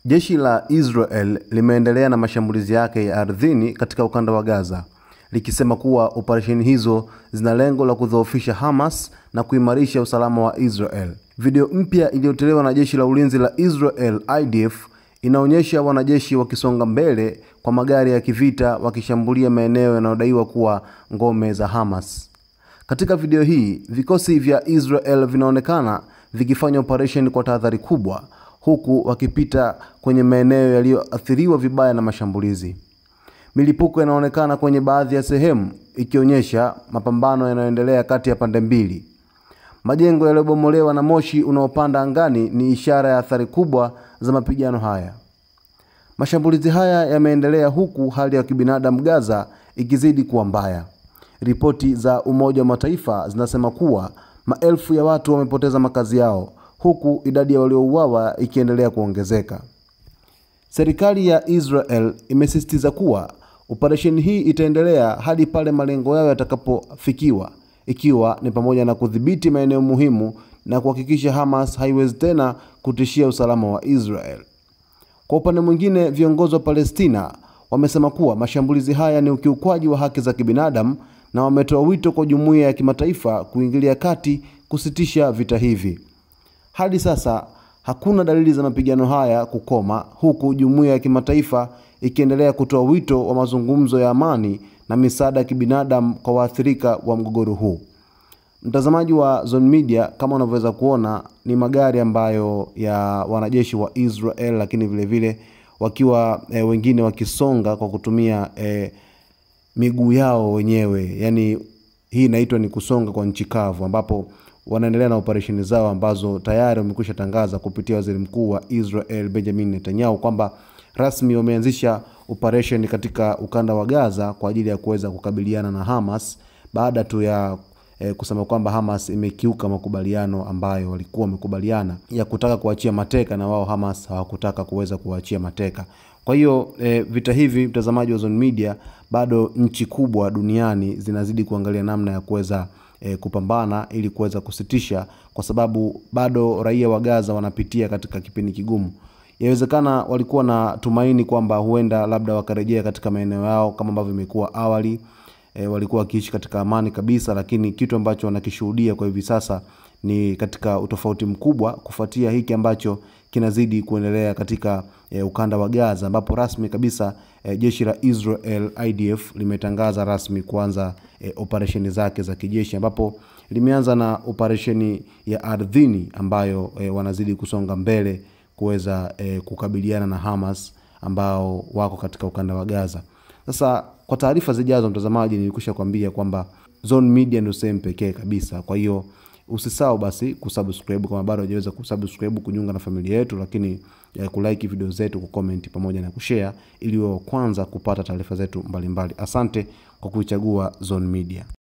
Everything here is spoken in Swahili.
Jeshi la Israel limeendelea na mashambulizi yake ya ardhini katika ukanda wa Gaza, likisema kuwa operesheni hizo zina lengo la kudhoofisha Hamas na kuimarisha usalama wa Israel. Video mpya iliyotolewa na jeshi la ulinzi la Israel IDF inaonyesha wanajeshi wakisonga mbele kwa magari ya kivita wakishambulia maeneo yanayodaiwa kuwa ngome za Hamas. Katika video hii, vikosi vya Israel vinaonekana vikifanya operation kwa tahadhari kubwa, huku wakipita kwenye maeneo yaliyoathiriwa vibaya na mashambulizi. Milipuko inaonekana kwenye baadhi ya sehemu, ikionyesha mapambano yanayoendelea kati ya pande mbili. Majengo yaliyobomolewa na moshi unaopanda angani ni ishara ya athari kubwa za mapigano haya. Mashambulizi haya yameendelea huku hali ya kibinadamu Gaza ikizidi kuwa mbaya. Ripoti za Umoja wa Mataifa zinasema kuwa maelfu ya watu wamepoteza makazi yao, huku idadi ya waliouawa ikiendelea kuongezeka. Serikali ya Israel imesisitiza kuwa operesheni hii itaendelea hadi pale malengo yao yatakapofikiwa, ikiwa ni pamoja na kudhibiti maeneo muhimu na kuhakikisha Hamas haiwezi tena kutishia usalama wa Israel. Kwa upande mwingine, viongozi wa Palestina wamesema kuwa mashambulizi haya ni ukiukwaji wa haki za kibinadamu na wametoa wito kwa jumuiya ya kimataifa kuingilia kati kusitisha vita hivi. Hadi sasa hakuna dalili za mapigano haya kukoma, huku jumuiya ya kimataifa ikiendelea kutoa wito wa mazungumzo ya amani na misaada ya kibinadamu kwa waathirika wa mgogoro huu. Mtazamaji wa Zone Media, kama unavyoweza kuona ni magari ambayo ya wanajeshi wa Israel, lakini vile vile wakiwa wengine wakisonga kwa kutumia miguu yao wenyewe. Yani hii inaitwa ni kusonga kwa nchi kavu, ambapo wanaendelea na operesheni zao ambazo tayari wamekwisha tangaza kupitia Waziri Mkuu wa Israel Benjamin Netanyahu kwamba rasmi wameanzisha operation katika ukanda wa Gaza kwa ajili ya kuweza kukabiliana na Hamas, baada tu ya kusema kwamba Hamas imekiuka makubaliano ambayo walikuwa wamekubaliana ya kutaka kuachia mateka, na wao Hamas hawakutaka kuweza kuachia mateka. Kwa hiyo vita hivi, mtazamaji wa Zone Media, bado nchi kubwa duniani zinazidi kuangalia namna ya kuweza kupambana ili kuweza kusitisha, kwa sababu bado raia wa Gaza wanapitia katika kipindi kigumu. Yawezekana walikuwa na tumaini kwamba huenda labda wakarejea katika maeneo yao kama ambavyo imekuwa awali, walikuwa wakiishi katika amani kabisa, lakini kitu ambacho wanakishuhudia kwa hivi sasa ni katika utofauti mkubwa kufuatia hiki ambacho kinazidi kuendelea katika ukanda wa Gaza, ambapo rasmi kabisa jeshi la Israel IDF limetangaza rasmi kuanza operesheni zake za kijeshi, ambapo limeanza na operesheni ya ardhini ambayo wanazidi kusonga mbele kuweza kukabiliana na Hamas ambao wako katika ukanda wa Gaza. Sasa kwa taarifa zijazo, mtazamaji, nilikwisha kwambia kwamba Zone Media ndio sehemu pekee kabisa. Kwa hiyo usisahau basi kusubscribe kama bado hujaweza kusubscribe, kujiunga na familia yetu, lakini kulike video zetu, kucomment pamoja na kushare ili uwe wa kwanza kupata taarifa zetu mbalimbali. Asante kwa kuichagua Zone Media.